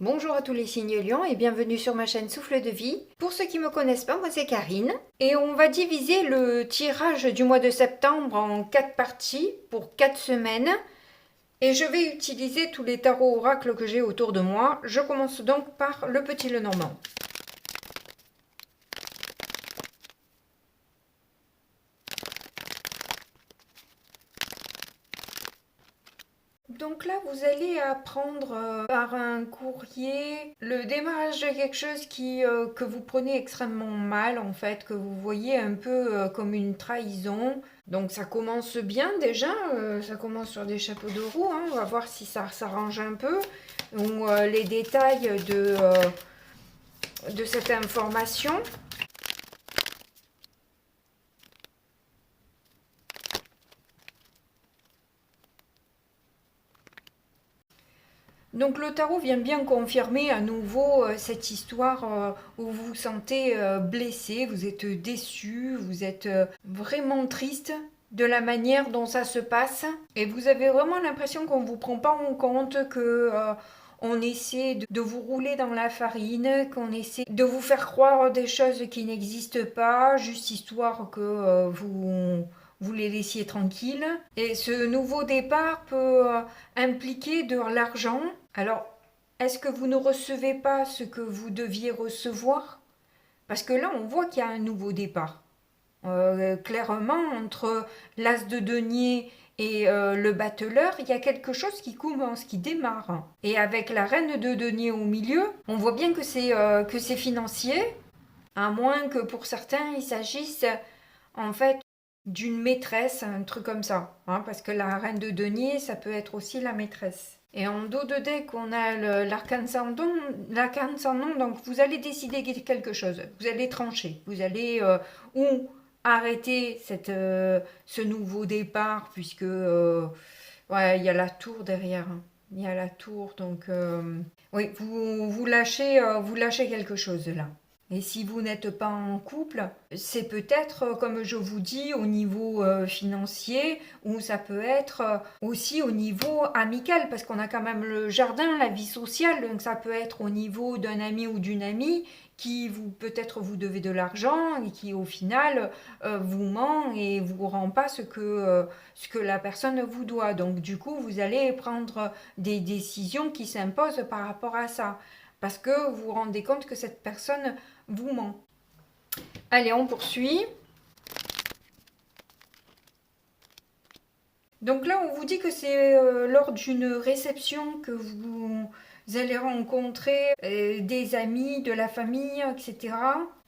Bonjour à tous les signes lions et bienvenue sur ma chaîne Souffle de Vie. Pour ceux qui ne me connaissent pas, moi c'est Karine. Et on va diviser le tirage du mois de septembre en 4 parties pour 4 semaines. Et je vais utiliser tous les tarots oracles que j'ai autour de moi. Je commence donc par le petit Lenormand. Donc là, vous allez apprendre par un courrier le démarrage de quelque chose que vous prenez extrêmement mal, en fait, que vous voyez un peu comme une trahison. Donc ça commence bien déjà, ça commence sur des chapeaux de roue, hein. On va voir si ça s'arrange un peu. Ou les détails de cette information. Donc le tarot vient bien confirmer à nouveau cette histoire où vous vous sentez blessé, vous êtes déçu, vous êtes vraiment triste de la manière dont ça se passe et vous avez vraiment l'impression qu'on ne vous prend pas en compte, que on essaie de vous rouler dans la farine, qu'on essaie de vous faire croire des choses qui n'existent pas, juste histoire que vous les laissiez tranquilles. Et ce nouveau départ peut impliquer de l'argent. Alors, est-ce que vous ne recevez pas ce que vous deviez recevoir? Parce que là, on voit qu'il y a un nouveau départ. Clairement, entre l'as de denier et le battleur, il y a quelque chose qui commence, qui démarre. Et avec la reine de denier au milieu, on voit bien que c'est financier, à moins que pour certains, il s'agisse en fait d'une maîtresse, un truc comme ça. Hein, parce que la reine de denier, ça peut être aussi la maîtresse. Et en dos de deck, on a l'arcane sans nom, donc vous allez décider quelque chose. Vous allez trancher. Vous allez ou arrêter ce nouveau départ, puisque ouais, il y a la tour derrière. Hein. Il y a la tour, donc oui, vous lâchez quelque chose là. Et si vous n'êtes pas en couple, c'est peut-être, comme je vous dis, au niveau financier, ou ça peut être aussi au niveau amical, parce qu'on a quand même le jardin, la vie sociale, donc ça peut être au niveau d'un ami ou d'une amie qui vous peut-être vous devez de l'argent et qui au final vous ment et vous rend pas ce que la personne vous doit. Donc du coup, vous allez prendre des décisions qui s'imposent par rapport à ça. Parce que vous vous rendez compte que cette personne vous ment. Allez, on poursuit. Donc là, on vous dit que c'est lors d'une réception que vous allez rencontrer des amis, de la famille, etc.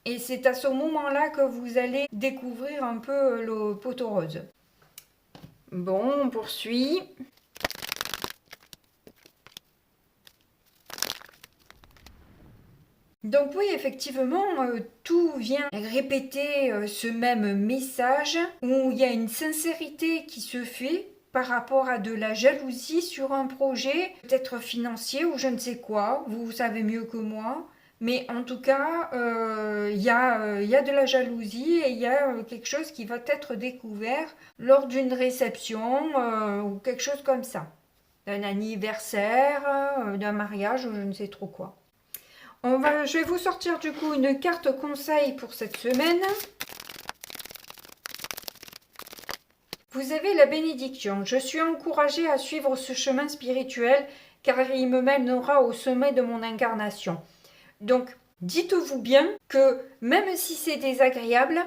Et c'est à ce moment-là que vous allez découvrir un peu le poteau rose. Bon, on poursuit. Donc oui, effectivement, tout vient répéter ce même message où il y a une sincérité qui se fait par rapport à de la jalousie sur un projet, peut-être financier ou je ne sais quoi, vous savez mieux que moi. Mais en tout cas, il y a de la jalousie et il y a quelque chose qui va être découvert lors d'une réception ou quelque chose comme ça. D'un anniversaire, d'un mariage ou je ne sais trop quoi. Je vais vous sortir du coup une carte conseil pour cette semaine. Vous avez la bénédiction. Je suis encouragée à suivre ce chemin spirituel car il me mènera au sommet de mon incarnation. Donc, dites-vous bien que même si c'est désagréable,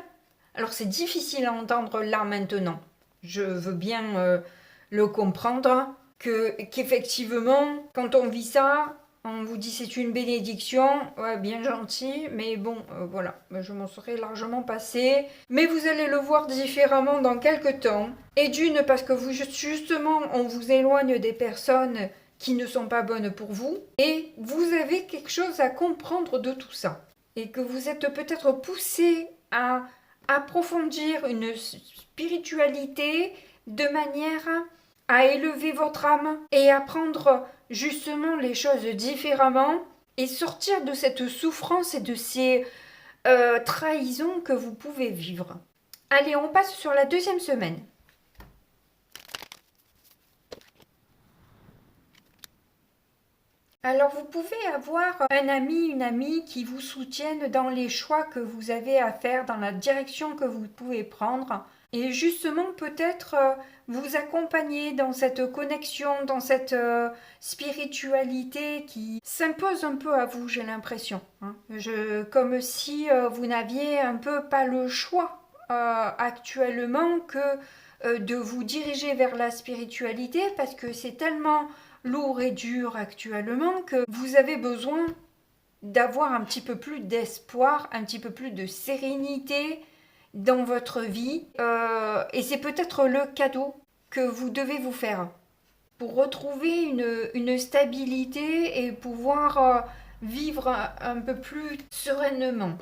alors c'est difficile à entendre là maintenant. Je veux bien le comprendre, qu'effectivement, quand on vit ça, on vous dit c'est une bénédiction, ouais, bien gentil, mais bon, voilà, je m'en serais largement passé. Mais vous allez le voir différemment dans quelques temps. Et d'une, parce que vous, justement, on vous éloigne des personnes qui ne sont pas bonnes pour vous. Et vous avez quelque chose à comprendre de tout ça. Et que vous êtes peut-être poussé à approfondir une spiritualité de manière à élever votre âme et à prendre justement les choses différemment et sortir de cette souffrance et de ces trahisons que vous pouvez vivre. Allez, on passe sur la deuxième semaine. Alors vous pouvez avoir un ami, une amie qui vous soutiennent dans les choix que vous avez à faire, dans la direction que vous pouvez prendre. Et justement peut-être vous accompagner dans cette connexion, dans cette spiritualité qui s'impose un peu à vous, j'ai l'impression. Hein. Comme si vous n'aviez un peu pas le choix actuellement que de vous diriger vers la spiritualité parce que c'est tellement lourd et dur actuellement que vous avez besoin d'avoir un petit peu plus d'espoir, un petit peu plus de sérénité dans votre vie. Et c'est peut-être le cadeau que vous devez vous faire pour retrouver une stabilité et pouvoir vivre un peu plus sereinement.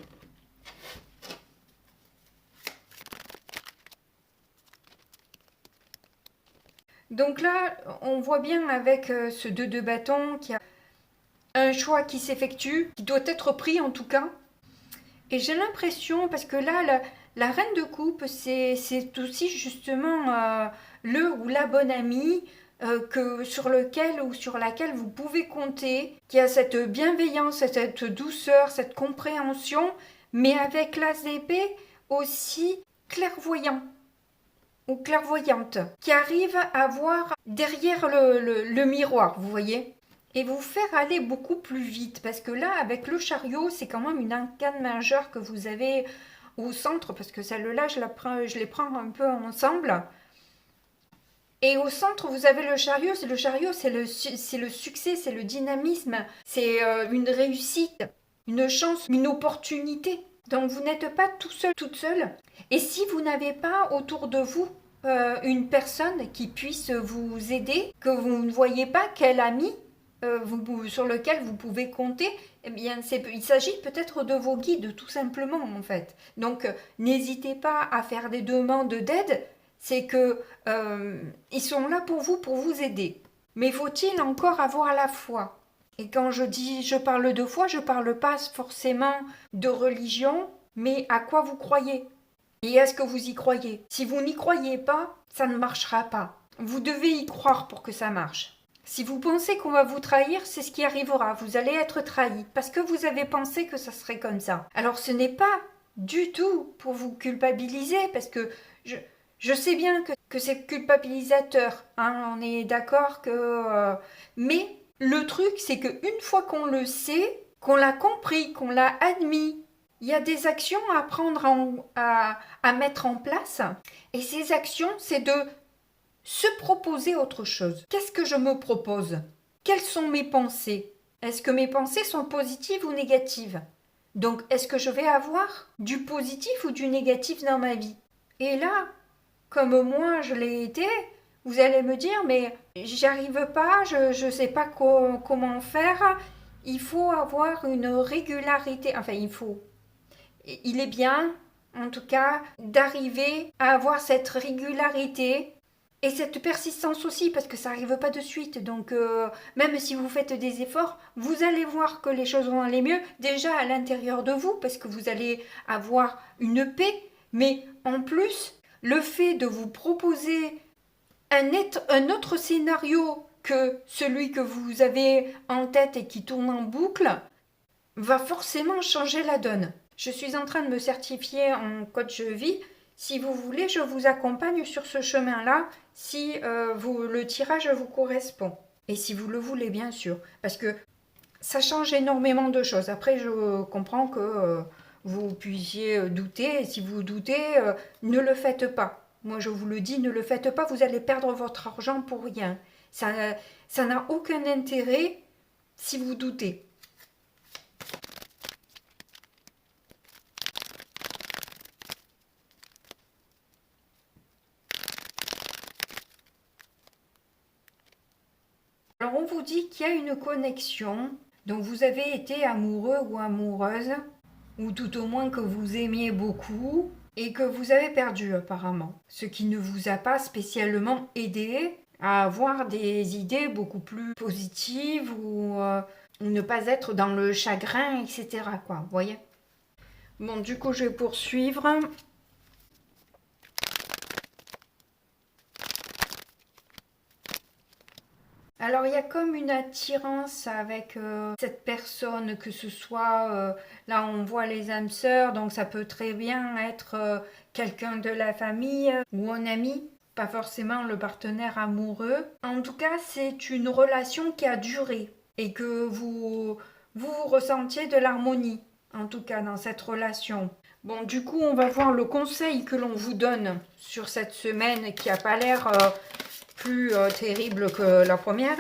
Donc là, on voit bien avec ce 2 de bâton qu'il y a un choix qui s'effectue, qui doit être pris en tout cas. Et j'ai l'impression, parce que là, la reine de coupe, c'est aussi justement le ou la bonne amie sur lequel ou sur laquelle vous pouvez compter, qui a cette bienveillance, cette douceur, cette compréhension, mais avec l'as d'épée aussi clairvoyant ou clairvoyante, qui arrive à voir derrière le miroir, vous voyez, et vous faire aller beaucoup plus vite, parce que là, avec le chariot, c'est quand même une arcane majeure que vous avez au centre, parce que celle-là, je les prends un peu ensemble. Et au centre, vous avez le chariot, c'est le succès, c'est le dynamisme, c'est une réussite, une chance, une opportunité. Donc vous n'êtes pas tout seul, toute seule. Et si vous n'avez pas autour de vous une personne qui puisse vous aider, que vous ne voyez pas, quel ami sur lequel vous pouvez compter, eh bien, il s'agit peut-être de vos guides, tout simplement, en fait. Donc, n'hésitez pas à faire des demandes d'aide, c'est que ils sont là pour vous aider. Mais faut-il encore avoir la foi? Et quand je parle de foi, je parle pas forcément de religion, mais à quoi vous croyez? Et est-ce que vous y croyez? Si vous n'y croyez pas, ça ne marchera pas. Vous devez y croire pour que ça marche. Si vous pensez qu'on va vous trahir, c'est ce qui arrivera. Vous allez être trahi parce que vous avez pensé que ça serait comme ça. Alors ce n'est pas du tout pour vous culpabiliser parce que je sais bien que c'est culpabilisateur. Hein, on est d'accord que... mais le truc, c'est qu'une fois qu'on le sait, qu'on l'a compris, qu'on l'a admis, il y a des actions à prendre, à mettre en place. Et ces actions, c'est de se proposer autre chose. Qu'est-ce que je me propose? Quelles sont mes pensées? Est-ce que mes pensées sont positives ou négatives? Donc, est-ce que je vais avoir du positif ou du négatif dans ma vie? Et là, comme moi je l'ai été, vous allez me dire, mais j'y arrive pas, je ne sais pas comment faire. Il faut avoir une régularité. Enfin, il est bien, en tout cas, d'arriver à avoir cette régularité et cette persistance aussi, parce que ça n'arrive pas de suite. Donc, même si vous faites des efforts, vous allez voir que les choses vont aller mieux, déjà à l'intérieur de vous, parce que vous allez avoir une paix. Mais en plus, le fait de vous proposer un autre scénario que celui que vous avez en tête et qui tourne en boucle, va forcément changer la donne. Je suis en train de me certifier en coach vie. Si vous voulez, je vous accompagne sur ce chemin-là si le tirage vous correspond. Et si vous le voulez, bien sûr. Parce que ça change énormément de choses. Après, je comprends que vous puissiez douter. Et si vous doutez, ne le faites pas. Moi, je vous le dis, ne le faites pas. Vous allez perdre votre argent pour rien. Ça n'a aucun intérêt si vous doutez. Alors on vous dit qu'il y a une connexion, donc vous avez été amoureux ou amoureuse, ou tout au moins que vous aimiez beaucoup, et que vous avez perdu apparemment, ce qui ne vous a pas spécialement aidé à avoir des idées beaucoup plus positives ou ne pas être dans le chagrin, etc. quoi, vous voyez? Bon, du coup, je vais poursuivre. Alors il y a comme une attirance avec cette personne, que ce soit, là on voit les âmes sœurs, donc ça peut très bien être quelqu'un de la famille ou un ami, pas forcément le partenaire amoureux. En tout cas, c'est une relation qui a duré et que vous ressentiez de l'harmonie, en tout cas dans cette relation. Bon, du coup, on va voir le conseil que l'on vous donne sur cette semaine qui n'a pas l'air plus terrible que la première.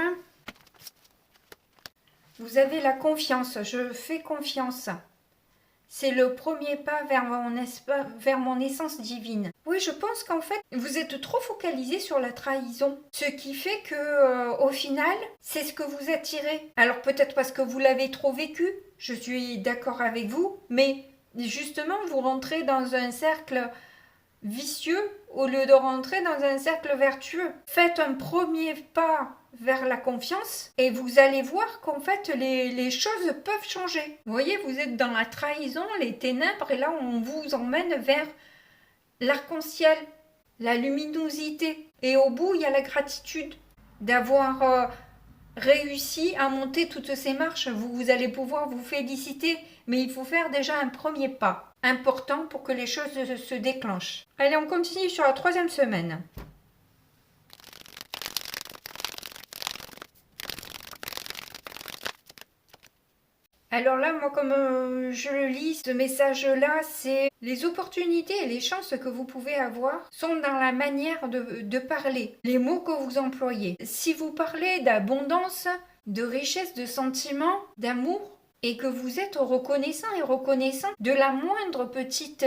Vous avez la confiance, je fais confiance. C'est le premier pas vers mon essence divine. Oui, je pense qu'en fait, vous êtes trop focalisé sur la trahison. Ce qui fait que, au final, c'est ce que vous attirez. Alors peut-être parce que vous l'avez trop vécu, je suis d'accord avec vous, mais justement, vous rentrez dans un cercle vicieux au lieu de rentrer dans un cercle vertueux. Faites un premier pas vers la confiance et vous allez voir qu'en fait les choses peuvent changer. Vous voyez, vous êtes dans la trahison, les ténèbres, et là on vous emmène vers l'arc-en-ciel, la luminosité. Et au bout, il y a la gratitude d'avoir réussi à monter toutes ces marches. Vous allez pouvoir vous féliciter, mais il faut faire déjà un premier pas important pour que les choses se déclenchent. Allez, on continue sur la 3e semaine. Alors là, moi, comme je le lis, ce message-là, c'est les opportunités et les chances que vous pouvez avoir sont dans la manière de parler, les mots que vous employez. Si vous parlez d'abondance, de richesse, de sentiments, d'amour, et que vous êtes reconnaissant et reconnaissant de la moindre petite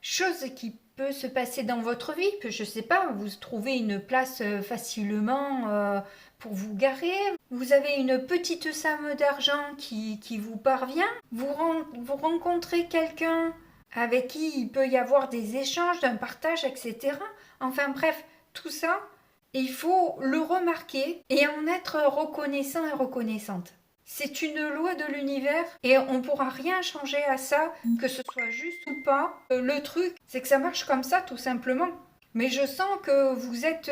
chose qui peut se passer dans votre vie, que je sais pas, vous trouvez une place facilement pour vous garer, vous avez une petite somme d'argent qui vous parvient, vous rencontrez quelqu'un avec qui il peut y avoir des échanges, un partage, etc. Enfin bref, tout ça, il faut le remarquer et en être reconnaissant et reconnaissante. C'est une loi de l'univers et on ne pourra rien changer à ça, que ce soit juste ou pas. Le truc, c'est que ça marche comme ça tout simplement. Mais je sens que vous êtes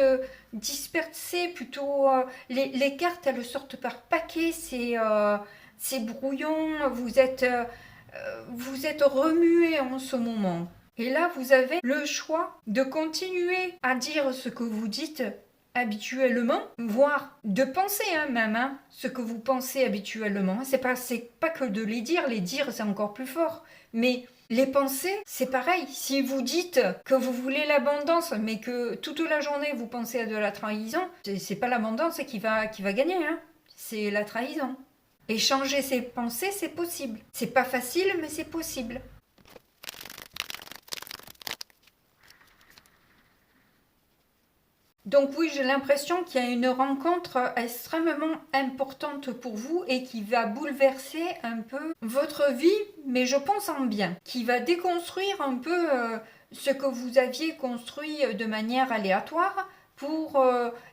dispersés plutôt. Les cartes, elles sortent par paquet, c'est brouillon, vous êtes remués en ce moment. Et là, vous avez le choix de continuer à dire ce que vous dites habituellement, voire de penser même ce que vous pensez habituellement. C'est pas que de les dire c'est encore plus fort. Mais les pensées, c'est pareil. Si vous dites que vous voulez l'abondance, mais que toute la journée vous pensez à de la trahison, c'est pas l'abondance qui va gagner, c'est la trahison. Et changer ses pensées, c'est possible. C'est pas facile, mais c'est possible. Donc oui, j'ai l'impression qu'il y a une rencontre extrêmement importante pour vous et qui va bouleverser un peu votre vie, mais je pense en bien, qui va déconstruire un peu ce que vous aviez construit de manière aléatoire pour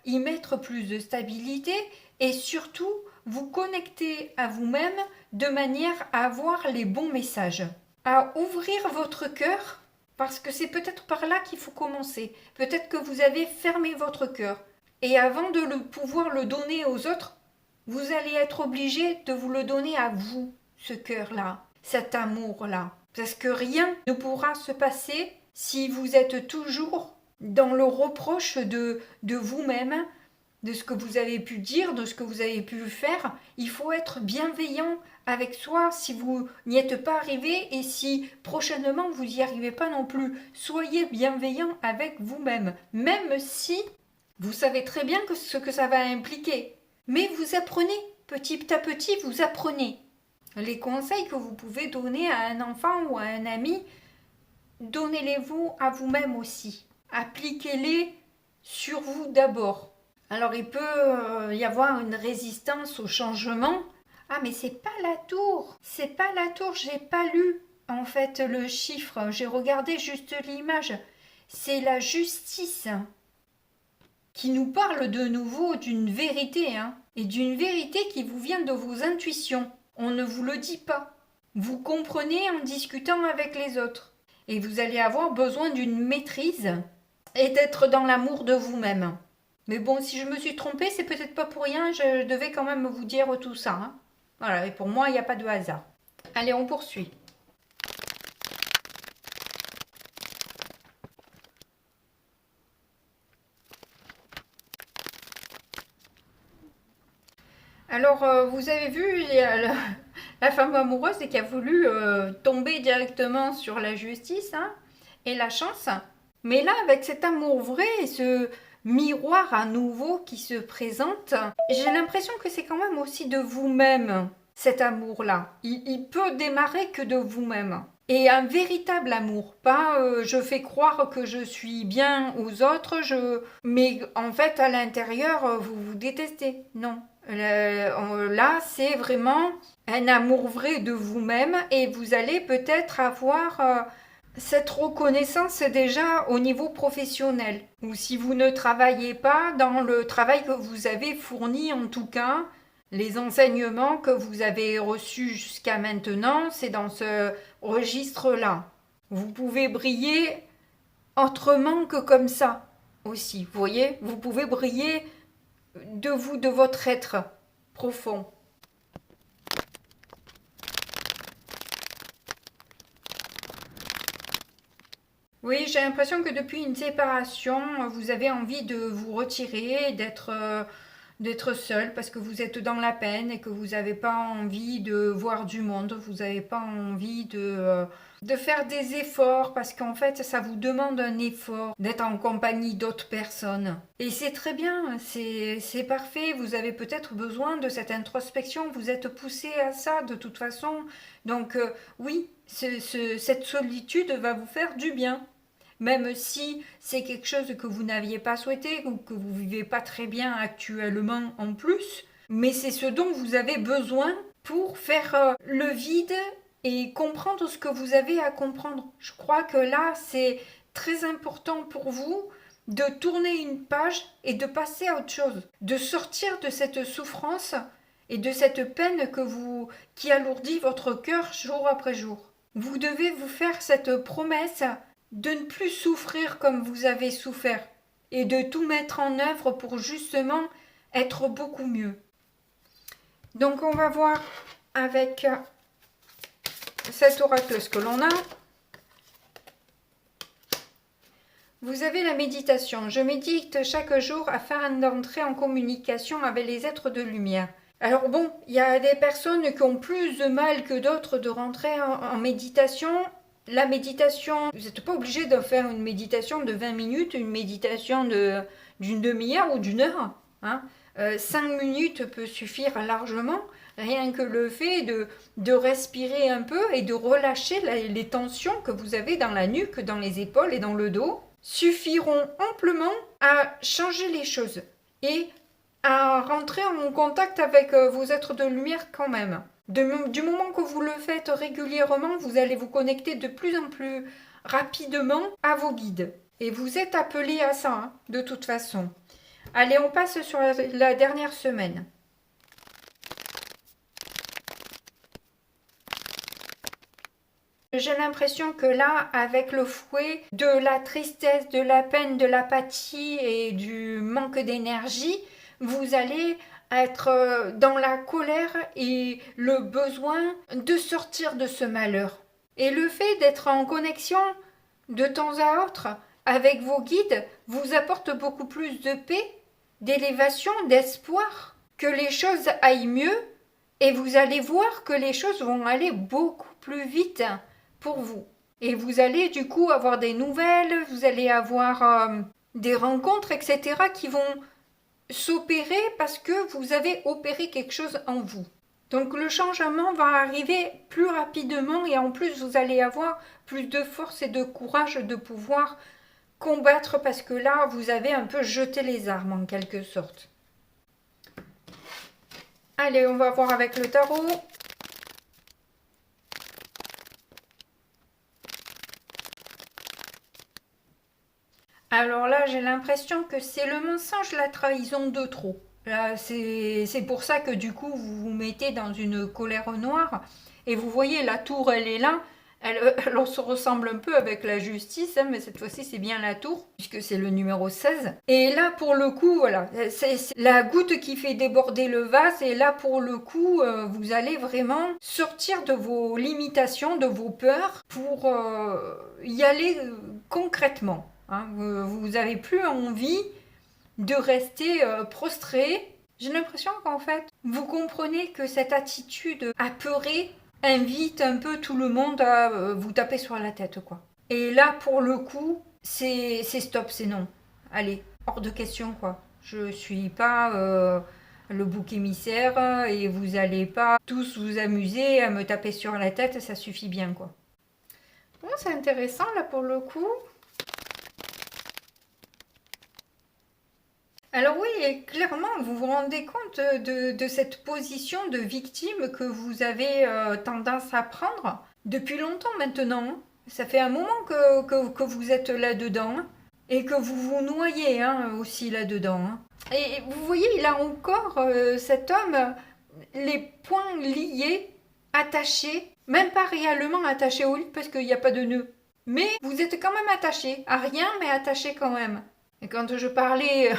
y mettre plus de stabilité et surtout vous connecter à vous-même de manière à avoir les bons messages, à ouvrir votre cœur. Parce que c'est peut-être par là qu'il faut commencer. Peut-être que vous avez fermé votre cœur. Et avant de pouvoir le donner aux autres, vous allez être obligé de vous le donner à vous, ce cœur-là, cet amour-là. Parce que rien ne pourra se passer si vous êtes toujours dans le reproche de vous-même, de ce que vous avez pu dire, de ce que vous avez pu faire. Il faut être bienveillant avec soi si vous n'y êtes pas arrivé et si prochainement vous n'y arrivez pas non plus. Soyez bienveillant avec vous-même, même si vous savez très bien ce que ça va impliquer. Mais vous apprenez, petit à petit, vous apprenez. Les conseils que vous pouvez donner à un enfant ou à un ami, donnez-les-vous à vous-même aussi. Appliquez-les sur vous d'abord. Alors il peut y avoir une résistance au changement. Ah mais c'est pas la tour, j'ai pas lu en fait le chiffre, j'ai regardé juste l'image. C'est la justice qui nous parle de nouveau d'une vérité, et d'une vérité qui vous vient de vos intuitions. On ne vous le dit pas. Vous comprenez en discutant avec les autres. Et vous allez avoir besoin d'une maîtrise et d'être dans l'amour de vous-même. Mais bon, si je me suis trompée, c'est peut-être pas pour rien, je devais quand même vous dire tout ça, hein. Voilà, et pour moi, il n'y a pas de hasard. Allez, on poursuit. Alors, vous avez vu, il y a la femme amoureuse qui a voulu tomber directement sur la justice, hein, et la chance. Mais là, avec cet amour vrai et ce miroir à nouveau qui se présente, j'ai l'impression que c'est quand même aussi de vous-même, cet amour-là. Il peut démarrer que de vous-même. Et un véritable amour, pas je fais croire que je suis bien aux autres, mais en fait à l'intérieur vous vous détestez. Non. Là, c'est vraiment un amour vrai de vous-même et vous allez peut-être avoir cette reconnaissance déjà au niveau professionnel. Ou si vous ne travaillez pas dans le travail que vous avez fourni en tout cas, les enseignements que vous avez reçus jusqu'à maintenant, c'est dans ce registre-là. Vous pouvez briller autrement que comme ça aussi. Vous voyez, vous pouvez briller de vous, de votre être profond. Oui, j'ai l'impression que depuis une séparation, vous avez envie de vous retirer, d'être seul parce que vous êtes dans la peine et que vous n'avez pas envie de voir du monde, vous n'avez pas envie de faire des efforts parce qu'en fait ça vous demande un effort d'être en compagnie d'autres personnes. Et c'est très bien, c'est parfait, vous avez peut-être besoin de cette introspection, vous êtes poussé à ça de toute façon. Donc oui, cette solitude va vous faire du bien. Même si c'est quelque chose que vous n'aviez pas souhaité ou que vous vivez pas très bien actuellement en plus, mais c'est ce dont vous avez besoin pour faire le vide et comprendre ce que vous avez à comprendre. Je crois que là, c'est très important pour vous de tourner une page et de passer à autre chose, de sortir de cette souffrance et de cette peine qui alourdit votre cœur jour après jour. Vous devez vous faire cette promesse de ne plus souffrir comme vous avez souffert et de tout mettre en œuvre pour justement être beaucoup mieux. Donc on va voir avec cet oracle ce que l'on a. Vous avez la méditation. Je médite chaque jour afin d'entrer en communication avec les êtres de lumière. Alors bon, il y a des personnes qui ont plus de mal que d'autres de rentrer en méditation. La méditation, vous n'êtes pas obligé de faire une méditation de 20 minutes, une méditation d'une demi-heure ou d'une heure. Hein. 5 minutes peut suffire largement. Rien que le fait de respirer un peu et de relâcher les tensions que vous avez dans la nuque, dans les épaules et dans le dos suffiront amplement à changer les choses et à rentrer en contact avec vos êtres de lumière quand même. Du moment que vous le faites régulièrement, vous allez vous connecter de plus en plus rapidement à vos guides. Et vous êtes appelé à ça, hein, de toute façon. Allez, on passe sur la dernière semaine. J'ai l'impression que là, avec le fouet de la tristesse, de la peine, de l'apathie et du manque d'énergie, vous allez être dans la colère et le besoin de sortir de ce malheur. Et le fait d'être en connexion de temps à autre avec vos guides vous apporte beaucoup plus de paix, d'élévation, d'espoir, que les choses aillent mieux et vous allez voir que les choses vont aller beaucoup plus vite pour vous. Et vous allez du coup avoir des nouvelles, vous allez avoir des rencontres, etc. qui vont s'opérer parce que vous avez opéré quelque chose en vous. Donc le changement va arriver plus rapidement et en plus vous allez avoir plus de force et de courage de pouvoir combattre parce que là vous avez un peu jeté les armes en quelque sorte. Allez, on va voir avec le tarot. Alors là, j'ai l'impression que c'est le mensonge, la trahison de trop. Là, c'est pour ça que du coup, vous vous mettez dans une colère noire. Et vous voyez, la tour, elle est là. elle se ressemble un peu avec la justice, hein, mais cette fois-ci c'est bien la tour, puisque c'est le numéro 16. Et là pour le coup, voilà, c'est la goutte qui fait déborder le vase, et là pour le coup, vous allez vraiment sortir de vos limitations, de vos peurs, pour y aller concrètement. Hein. Vous n'avez plus envie de rester prostré. J'ai l'impression qu'en fait, vous comprenez que cette attitude apeurée invite un peu tout le monde à vous taper sur la tête, quoi. Et là, pour le coup, c'est stop, c'est non. Allez, hors de question, quoi. Je suis pas le bouc émissaire et vous allez pas tous vous amuser à me taper sur la tête, ça suffit bien, quoi. Bon, c'est intéressant, là, pour le coup. Alors oui, et clairement, vous vous rendez compte de cette position de victime que vous avez tendance à prendre depuis longtemps maintenant. Hein. Ça fait un moment que vous êtes là-dedans hein, et que vous vous noyez hein, aussi là-dedans. Hein. Et vous voyez, il a encore, cet homme, les poings liés, attachés, même pas réellement attachés au lit parce qu'il n'y a pas de nœud. Mais vous êtes quand même attaché, à rien, mais attaché quand même. Et quand je parlais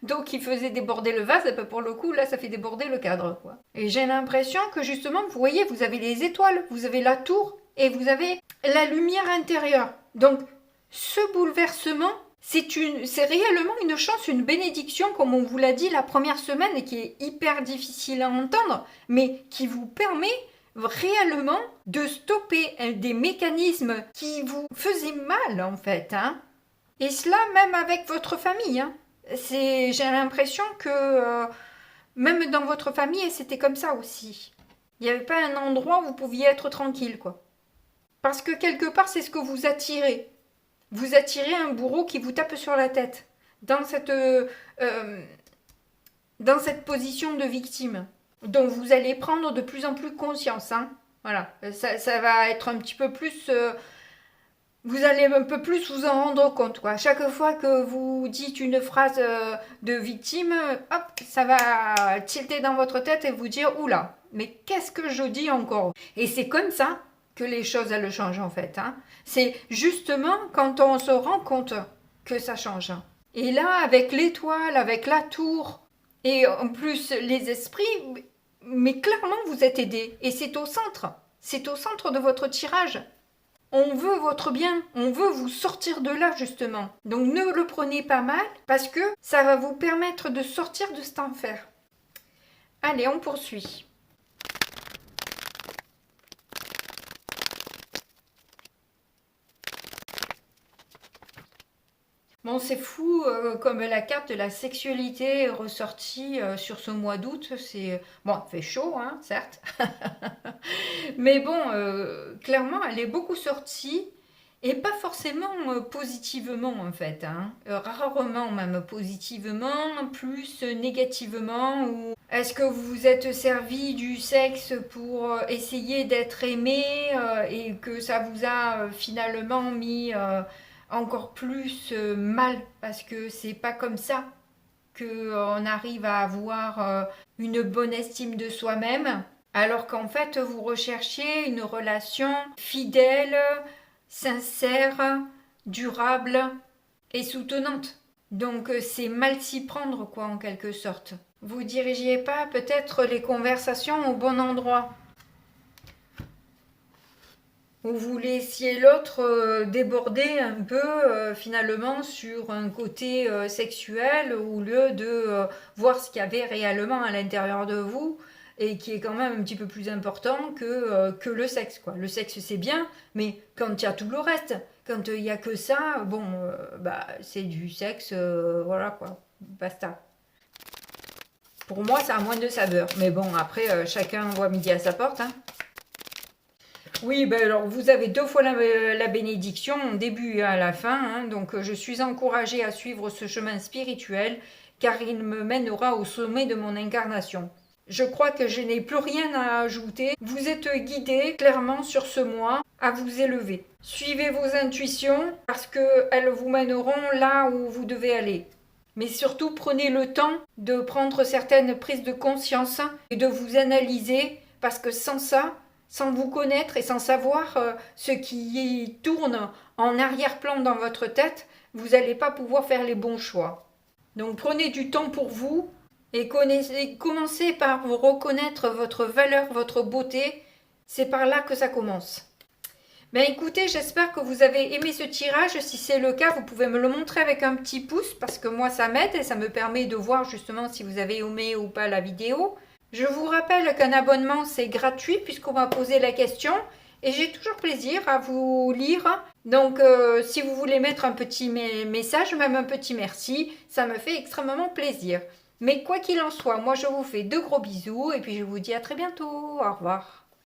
d'eau qui faisait déborder le vase, pour le coup, là, ça fait déborder le cadre. Quoi. Et j'ai l'impression que justement, vous voyez, vous avez les étoiles, vous avez la tour et vous avez la lumière intérieure. Donc, ce bouleversement, c'est réellement une chance, une bénédiction, comme on vous l'a dit la première semaine, et qui est hyper difficile à entendre, mais qui vous permet réellement de stopper des mécanismes qui vous faisaient mal, en fait. Hein. Et cela même avec votre famille. Hein. J'ai l'impression que même dans votre famille, c'était comme ça aussi. Il n'y avait pas un endroit où vous pouviez être tranquille, quoi. Parce que quelque part, c'est ce que vous attirez. Vous attirez un bourreau qui vous tape sur la tête. Dans cette position de victime. Donc vous allez prendre de plus en plus conscience. Hein. Voilà. Ça va être un petit peu plus... vous allez un peu plus vous en rendre compte. Quoi. Chaque fois que vous dites une phrase de victime, hop, ça va tilter dans votre tête et vous dire « Oula, mais qu'est-ce que je dis encore ?» Et c'est comme ça que les choses, elles changent en fait. Hein. C'est justement quand on se rend compte que ça change. Et là, avec l'étoile, avec la tour, et en plus les esprits, mais clairement vous êtes aidés. Et c'est au centre. C'est au centre de votre tirage. On veut votre bien, on veut vous sortir de là justement. Donc ne le prenez pas mal parce que ça va vous permettre de sortir de cet enfer. Allez, on poursuit. Bon, c'est fou comme la carte de la sexualité est ressortie sur ce mois d'août. C'est bon, il fait chaud, hein, certes. Mais bon, clairement, elle est beaucoup sortie et pas forcément positivement en fait. Hein. Rarement même positivement, plus négativement. Ou est-ce que vous vous êtes servi du sexe pour essayer d'être aimé et que ça vous a finalement mis encore plus mal parce que c'est pas comme ça qu'on arrive à avoir une bonne estime de soi-même, alors qu'en fait vous recherchiez une relation fidèle, sincère, durable et soutenante. Donc c'est mal s'y prendre quoi en quelque sorte. Vous dirigiez pas peut-être les conversations au bon endroit. Ou vous laissiez l'autre déborder un peu finalement sur un côté sexuel au lieu de voir ce qu'il y avait réellement à l'intérieur de vous et qui est quand même un petit peu plus important que le sexe. Quoi. Le sexe c'est bien, mais quand il y a tout le reste, quand il n'y a que ça, bon, c'est du sexe, voilà quoi, basta. Pour moi ça a moins de saveur, mais bon après chacun voit midi à sa porte. Hein. Oui, ben alors vous avez 2 fois la bénédiction, au début et à la fin. Hein, donc je suis encouragée à suivre ce chemin spirituel car il me mènera au sommet de mon incarnation. Je crois que je n'ai plus rien à ajouter. Vous êtes guidé clairement sur ce mois à vous élever. Suivez vos intuitions parce qu'elles vous mèneront là où vous devez aller. Mais surtout prenez le temps de prendre certaines prises de conscience et de vous analyser parce que sans ça, sans vous connaître et sans savoir ce qui tourne en arrière-plan dans votre tête, vous n'allez pas pouvoir faire les bons choix. Donc prenez du temps pour vous et commencez par vous reconnaître votre valeur, votre beauté. C'est par là que ça commence. Ben écoutez, j'espère que vous avez aimé ce tirage. Si c'est le cas, vous pouvez me le montrer avec un petit pouce parce que moi ça m'aide et ça me permet de voir justement si vous avez aimé ou pas la vidéo. Je vous rappelle qu'un abonnement c'est gratuit puisqu'on m'a posé la question et j'ai toujours plaisir à vous lire. Donc si vous voulez mettre un petit message, même un petit merci, ça me fait extrêmement plaisir. Mais quoi qu'il en soit, moi je vous fais de gros bisous et puis je vous dis à très bientôt. Au revoir.